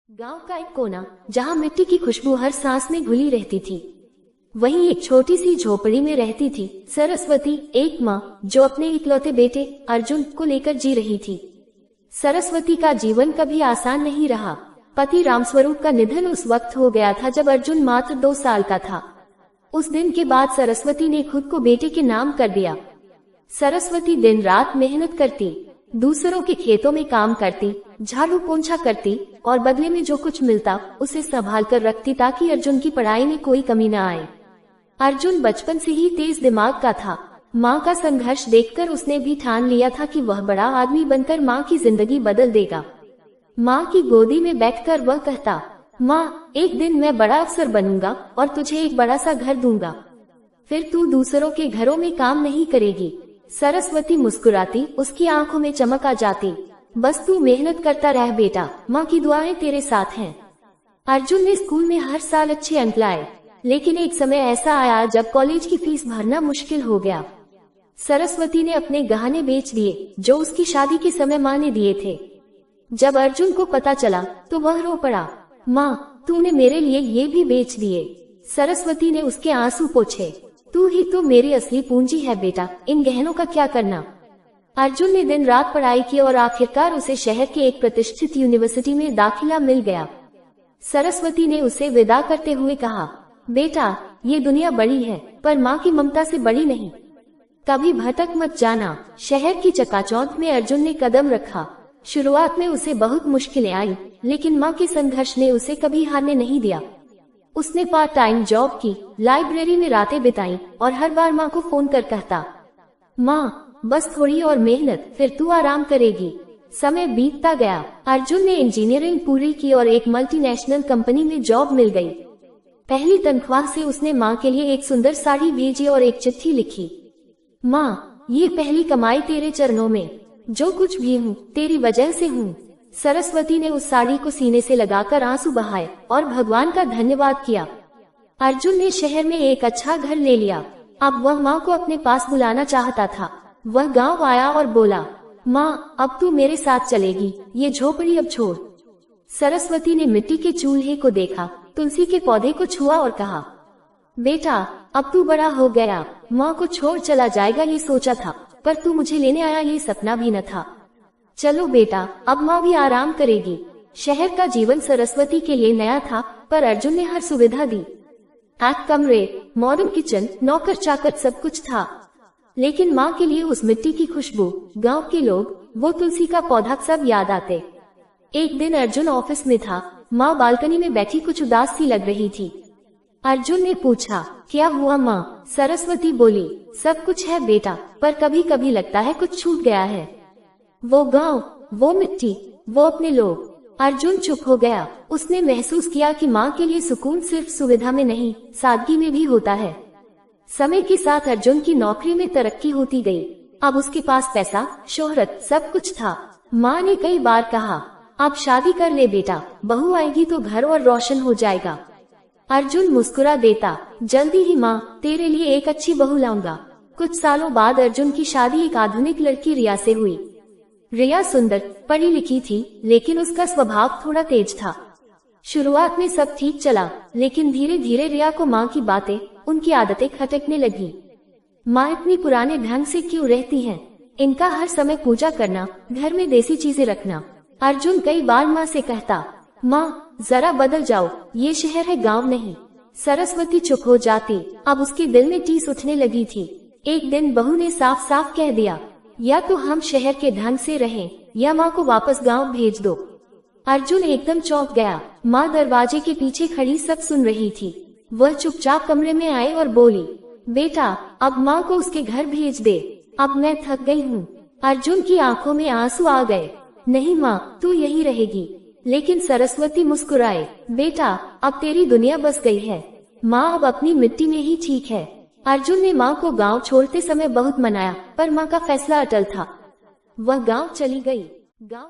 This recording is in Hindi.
गांव का एक कोना जहां मिट्टी की खुशबू हर सांस में घुली रहती थी। वहीं एक छोटी सी झोपड़ी में रहती थी सरस्वती, एक माँ जो अपने इकलौते बेटे अर्जुन को लेकर जी रही थी। सरस्वती का जीवन कभी आसान नहीं रहा। पति रामस्वरूप का निधन उस वक्त हो गया था जब अर्जुन मात्र 2 साल का था। उस दिन के बाद सरस्वती ने खुद को बेटे के नाम कर दिया। सरस्वती दिन रात मेहनत करती, दूसरों के खेतों में काम करती, झाड़ू पोंछा करती और बदले में जो कुछ मिलता उसे संभाल कर रखती ताकि अर्जुन की पढ़ाई में कोई कमी न आए। अर्जुन बचपन से ही तेज दिमाग का था। माँ का संघर्ष देखकर उसने भी ठान लिया था कि वह बड़ा आदमी बनकर माँ की जिंदगी बदल देगा। माँ की गोदी में बैठकर वह कहता, माँ, एक दिन मैं बड़ा अफसर बनूंगा और तुझे एक बड़ा सा घर दूंगा, फिर तू दूसरों के घरों में काम नहीं करेगी। सरस्वती मुस्कुराती, उसकी आंखों में चमक आ जाती। बस तू मेहनत करता रह बेटा, माँ की दुआएं तेरे साथ हैं। अर्जुन ने स्कूल में हर साल अच्छे अंक लाए, लेकिन एक समय ऐसा आया जब कॉलेज की फीस भरना मुश्किल हो गया। सरस्वती ने अपने गहने बेच दिए जो उसकी शादी के समय माँ ने दिए थे। जब अर्जुन को पता चला तो वह रो पड़ा, माँ, तूने मेरे लिए ये भी बेच दिए। सरस्वती ने उसके आंसू पोंछे, तू ही तो मेरी असली पूंजी है बेटा, इन गहनों का क्या करना। अर्जुन ने दिन रात पढ़ाई की और आखिरकार उसे शहर के एक प्रतिष्ठित यूनिवर्सिटी में दाखिला मिल गया। सरस्वती ने उसे विदा करते हुए कहा, बेटा, ये दुनिया बड़ी है पर माँ की ममता से बड़ी नहीं, कभी भटक मत जाना। शहर की चकाचौंध में अर्जुन ने कदम रखा। शुरुआत में उसे बहुत मुश्किलें आई, लेकिन माँ के संघर्ष ने उसे कभी हारने नहीं दिया। उसने पार्ट टाइम जॉब की, लाइब्रेरी में रातें बिताई और हर बार माँ को फोन कर कहता, माँ, बस थोड़ी और मेहनत, फिर तू आराम करेगी। समय बीतता गया। अर्जुन ने इंजीनियरिंग पूरी की और एक मल्टीनेशनल कंपनी में जॉब मिल गई। पहली तनख्वाह से उसने माँ के लिए एक सुंदर साड़ी भेजी और एक चिट्ठी लिखी, माँ, ये पहली कमाई तेरे चरणों में, जो कुछ भी हूँ तेरी वजह से हूँ। सरस्वती ने उस साड़ी को सीने से लगाकर आंसू बहाए और भगवान का धन्यवाद किया। अर्जुन ने शहर में एक अच्छा घर ले लिया। अब वह माँ को अपने पास बुलाना चाहता था। वह गांव आया और बोला, माँ, अब तू मेरे साथ चलेगी, ये झोपड़ी अब छोड़। सरस्वती ने मिट्टी के चूल्हे को देखा, तुलसी के पौधे को छुआ और कहा, बेटा, अब तू बड़ा हो गया, माँ को छोड़ चला जाएगा ये सोचा था, पर तू मुझे लेने आया ये सपना भी न था। चलो बेटा, अब माँ भी आराम करेगी। शहर का जीवन सरस्वती के लिए नया था, पर अर्जुन ने हर सुविधा दी। 8 कमरे, मॉडर्न किचन, नौकर चाकर सब कुछ था। लेकिन माँ के लिए उस मिट्टी की खुशबू, गांव के लोग, वो तुलसी का पौधा सब याद आते। एक दिन अर्जुन ऑफिस में था। माँ बालकनी में बैठी कुछ उदास सी लग रही थी। अर्जुन ने पूछा, क्या हुआ माँ? सरस्वती बोली, सब कुछ है बेटा, पर कभी कभी लगता है कुछ छूट गया है। वो गांव, वो मिट्टी, वो अपने लोग। अर्जुन चुप हो गया। उसने महसूस किया कि माँ के लिए सुकून सिर्फ सुविधा में नहीं, सादगी में भी होता है। समय के साथ अर्जुन की नौकरी में तरक्की होती गई। अब उसके पास पैसा, शोहरत, सब कुछ था। माँ ने कई बार कहा, अब शादी कर ले बेटा, बहू आएगी तो घर और रोशन हो जाएगा। अर्जुन मुस्कुरा देता, जल्दी ही माँ, तेरे लिए एक अच्छी बहू लाऊंगा। कुछ सालों बाद अर्जुन की शादी एक आधुनिक लड़की रिया से हुई। रिया सुंदर, पढ़ी लिखी थी, लेकिन उसका स्वभाव थोड़ा तेज था। शुरुआत में सब ठीक चला, लेकिन धीरे धीरे रिया को माँ की बातें, उनकी आदतें खटकने लगी। माँ इतनी पुराने ढंग से क्यों रहती हैं? इनका हर समय पूजा करना, घर में देसी चीजें रखना। अर्जुन कई बार माँ से कहता, माँ, जरा बदल जाओ, ये शहर है गांव नहीं। सरस्वती चुप हो जाती। अब उसके दिल में टीस उठने लगी थी। एक दिन बहू ने साफ साफ कह दिया, या तो हम शहर के ढंग से रहें, या माँ को वापस गांव भेज दो। अर्जुन एकदम चौंक गया। माँ दरवाजे के पीछे खड़ी सब सुन रही थी। वह चुपचाप कमरे में आई और बोली, बेटा, अब माँ को उसके घर भेज दे, अब मैं थक गई हूँ। अर्जुन की आंखों में आंसू आ गए। नहीं माँ, तू यही रहेगी। लेकिन सरस्वती मुस्कुराए, बेटा, अब तेरी दुनिया बस गई है, माँ अब अपनी मिट्टी में ही ठीक है। अर्जुन ने माँ को गांव छोड़ते समय बहुत मनाया, पर माँ का फैसला अटल था। वह गांव चली गई। गांव